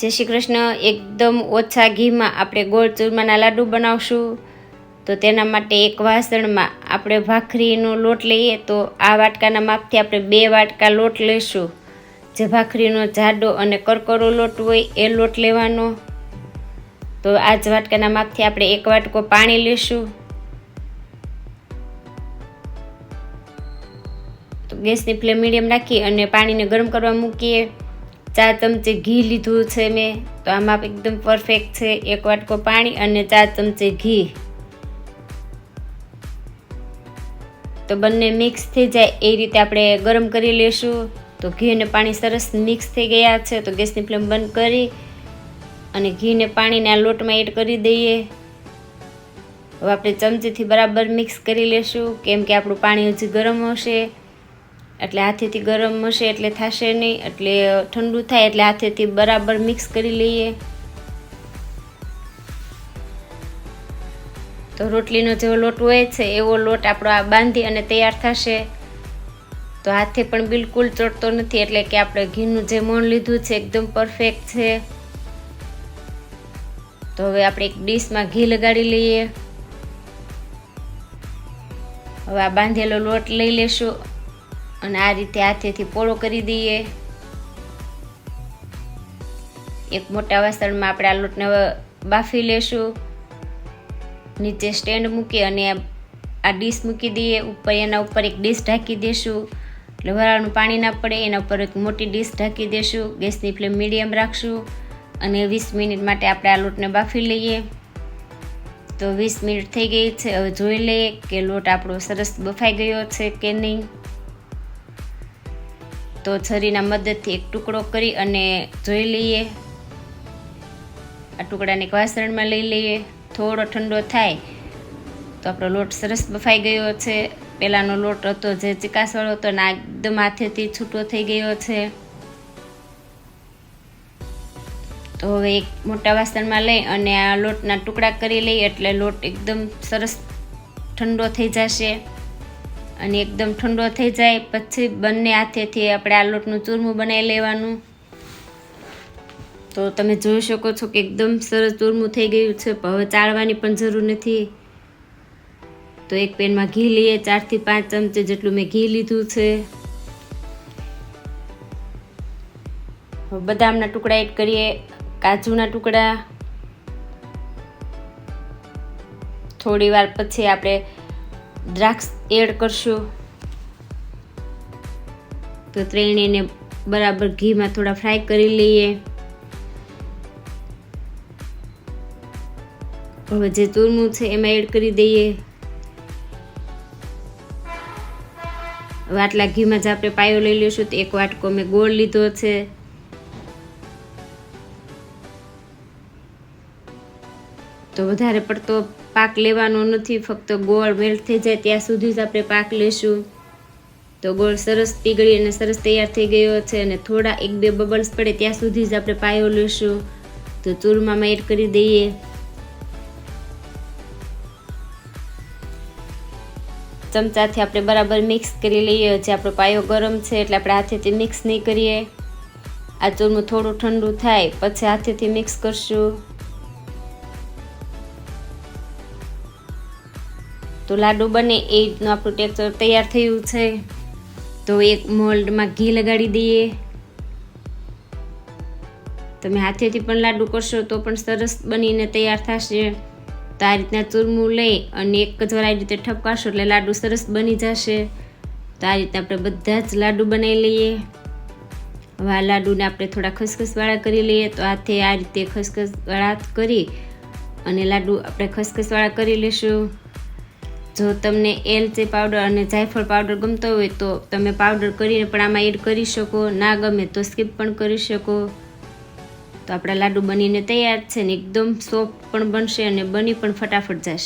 જય શ્રી કૃષ્ણ. એકદમ ઓછા ઘીમાં આપણે ગોળ ચૂરમાના લાડુ બનાવશું. તો તેના માટે એક વાસણમાં આપણે ભાખરીનો લોટ લઈએ. તો આ વાટકાના માપથી આપણે 2 વાટકા લોટ લઈશું. જે ભાખરીનો જાડો અને કરકરો લોટ હોય એ લોટ લેવાનો. તો આ જ વાટકાના માપથી આપણે 1 વાટકો પાણી લઈશું. તો ગેસની ફ્લેમ મીડિયમ રાખી અને પાણીને ગરમ કરવા મૂકીએ. 4 ચમચી ઘી લીધું છે મેં. તો આ માપ એકદમ પરફેક્ટ છે. 1 વાટકો પાણી અને 4 ચમચી ઘી. તો બંને મિક્સ થઈ જાય એ રીતે આપણે ગરમ કરી લેશું. તો ઘી અને પાણી સરસ મિક્સ થઈ ગયા છે. તો ગેસની ફ્લેમ બંધ કરી અને ઘી ને પાણીને આ લોટમાં એડ કરી દઈએ. હવે આપણે ચમચીથી બરાબર મિક્સ કરી લેશું, કેમ કે આપણું પાણી હજી ગરમ હશે. એટલે હાથેથી ગરમ હશે એટલે થશે નહીં, એટલે ઠંડુ થાય એટલે હાથેથી બરાબર મિક્સ કરી લઈએ. તો રોટલીનો જેવો લોટ હોય છે એવો લોટ આપણો આ બાંધી અને તૈયાર થશે. તો હાથે પણ બિલકુલ ચોટતો નથી, એટલે કે આપણે ઘીનું જે મોણ લીધું છે એકદમ પરફેક્ટ છે. તો હવે આપણે એક ડીશમાં ઘી લગાડી લઈએ. હવે આ બાંધેલો લોટ લઈ લેશું અને આ રીતે હાથેથી પોળો કરી દઈએ. એક મોટા વાસણમાં આપણે આ લોટને બાફી લેશું. નીચે સ્ટેન્ડ મૂકી અને આ ડીશ મૂકી દઈએ. એના ઉપર એક ડીશ ઢાંકી દેશું, એટલે વરાળનું પાણી ના પડે. એના ઉપર એક મોટી ડીશ ઢાંકી દેશું. ગેસની ફ્લેમ મીડિયમ રાખશું અને 20 મિનિટ માટે આપણે આ લોટને બાફી લઈએ. તો 20 મિનિટ થઈ ગઈ છે. હવે જોઈ લઈએ કે લોટ આપણો સરસ બફાઈ ગયો છે કે નહીં. તો છરીના મદદથી એક ટુકડો કરી અને જોઈ લઈએ. આ ટુકડાને એક વાસણમાં લઈ લઈએ. થોડો ઠંડો થાય તો આપણો લોટ સરસ બફાઈ ગયો છે. પહેલાંનો લોટ હતો જે ચીકાસવાળો હતો ને એકદમ હાથેથી છૂટો થઈ ગયો છે. તો હવે એક મોટા વાસણમાં લઈ અને આ લોટના ટુકડા કરી લઈએ, એટલે લોટ એકદમ સરસ ઠંડો થઈ જશે. અને એકદમ ઠંડો થઈ જાય પછી બંને હાથેથી આપણે આ લોટનું ચૂરમું બનાવી લેવાનું. તો તમે જોઈ શકો છો કે એકદમ સરસ ચૂરમું થઈ ગયું છે. હવે ચાળવાની પણ જરૂર નથી. તો એક પેનમાં ઘી લઈએ. 4 થી 5 ચમચી જેટલું મેં ઘી લીધું છે. હવે બદામના ટુકડા એડ કરીએ, કાજુના ટુકડા. થોડી વાર પછી આપણે દ્રાક્ષ એડ કરશું. તો ત્રણેયને બરાબર ઘીમાં થોડા ફ્રાય કરી લઈએ. હવે જે ચૂરમું છે એમાં એડ કરી દઈએ. હવે આટલા ઘીમાં જ આપણે પાયો લઈ લઈશું. તો 1 વાટકો મેં ગોળ લીધો છે. તો વધારે પડતો પાક લેવાનો નથી, ફક્ત ગોળ મેલ્ટ થઈ જાય ત્યાં સુધી જ આપણે પાક લેશું. તો ગોળ સરસ પીગળી અને સરસ તૈયાર થઈ ગયો છે અને થોડા 1-2 બબલ્સ પડે ત્યાં સુધી જ આપણે પાયો લેશું. તો ચૂરમામાં એડ કરી દઈએ. ચમચાથી આપણે બરાબર મિક્સ કરી લઈએ. જે આપણો પાયો ગરમ છે એટલે આપણે હાથેથી મિક્સ નહીં કરીએ. આ ચૂરમું થોડું ઠંડુ થાય પછી હાથેથી મિક્સ કરશું. તો લાડુ બને એ રીતનું આપણું ટેક્સચર તૈયાર થયું છે. તો એક મોલ્ડમાં ઘી લગાડી દઈએ. તમે હાથેથી પણ લાડુ કરશો તો પણ સરસ બનીને તૈયાર થશે. તો આ રીતના ચૂરમું લઈ અને એક જ વાર આ રીતે ઠપકારશો એટલે લાડુ સરસ બની જશે. તો આ રીતે આપણે બધા જ લાડુ બનાવી લઈએ. હવે આ લાડુને આપણે થોડા ખસખસવાળા કરી લઈએ. તો હાથે આ રીતે ખસખસવાળા કરી અને લાડુ આપણે ખસખસવાળા કરી લઈશું. જો તમને એલચી પાવડર અને જાયફળ પાવડર ગમતો હોય તો તમે પાવડર કરીને પણ આમાં એડ કરી શકો. ના ગમે તો સ્કીપ પણ કરી શકો. તો આપણા લાડુ બનીને તૈયાર છે ને એકદમ સોફ્ટ પણ બનશે અને બની પણ ફટાફટ જશે.